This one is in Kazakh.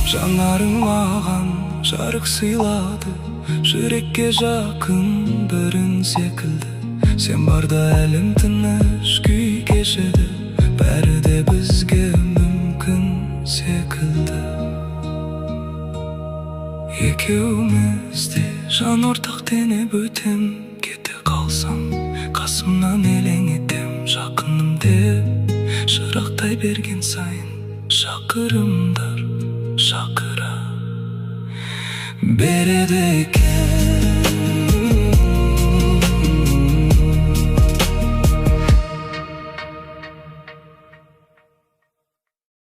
Жанарың маған жарық сыйлады, жүрекке жақын бірін секілді. Сен барда әлем тыныш күй кешеді, бәрі де бізге мүмкін секілді. Екеуміз де жан ортақ денеп өтем, кете қалсам қасымнан елең етем. Жақыным деп шырақтай берген сайын шақырымдар шақыра береді екен.